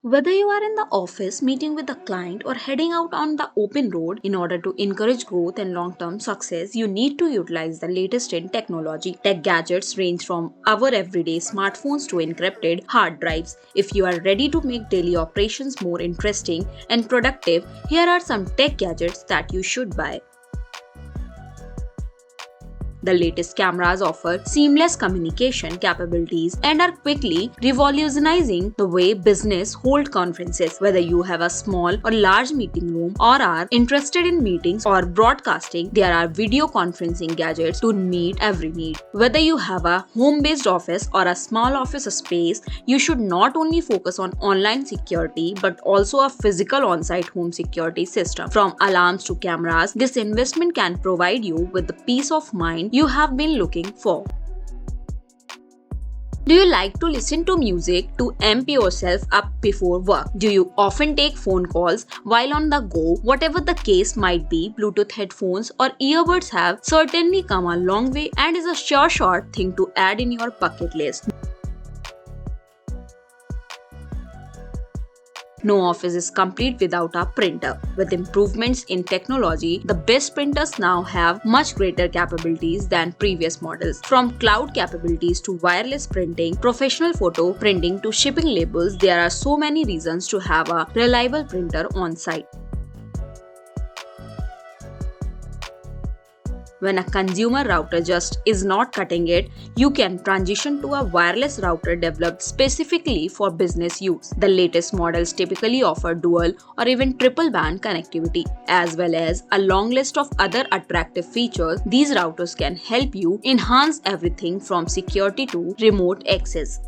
Whether you are in the office meeting with a client or heading out on the open road, in order to encourage growth and long term success, you need to utilize the latest in technology. Tech gadgets range from our everyday smartphones to encrypted hard drives. If you are ready to make daily operations more interesting and productive, here are some tech gadgets that you should buy. The latest cameras offer seamless communication capabilities and are quickly revolutionizing the way business hold conferences. Whether you have a small or large meeting room or are interested in meetings or broadcasting, there are video conferencing gadgets to meet every need. Whether you have a home-based office or a small office space, you should not only focus on online security but also a physical on-site home security system. From alarms to cameras, this investment can provide you with the peace of mind you have been looking for. Do you like to listen to music to amp yourself up before work? Do you often take phone calls while on the go? Whatever the case might be, Bluetooth headphones or earbuds have certainly come a long way and is a sure short thing to add in your bucket list. No office is complete without a printer. With improvements in technology, the best printers now have much greater capabilities than previous models. From cloud capabilities to wireless printing, professional photo printing to shipping labels, there are so many reasons to have a reliable printer on site. When a consumer router just is not cutting it, you can transition to a wireless router developed specifically for business use. The latest models typically offer dual or even triple band connectivity, as well as a long list of other attractive features. These routers can help you enhance everything from security to remote access.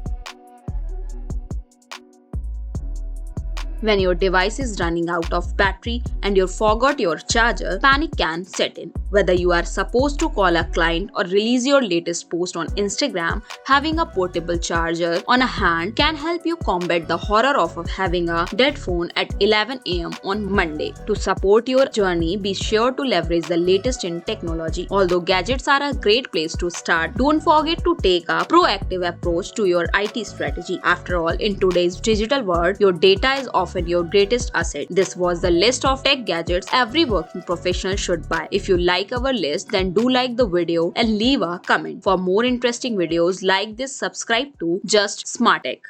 When your device is running out of battery and you forgot your charger, panic can set in. Whether you are supposed to call a client or release your latest post on Instagram, having a portable charger on a hand can help you combat the horror of having a dead phone at 11 am on Monday. To support your journey, be sure to leverage the latest in technology. Although gadgets are a great place to start, don't forget to take a proactive approach to your IT strategy. After all, in today's digital world, your data is often your greatest asset. This was the list of tech gadgets every working professional should buy. If you like our list, then do like the video and leave a comment. For more interesting videos like this, subscribe to Just Smart Tech.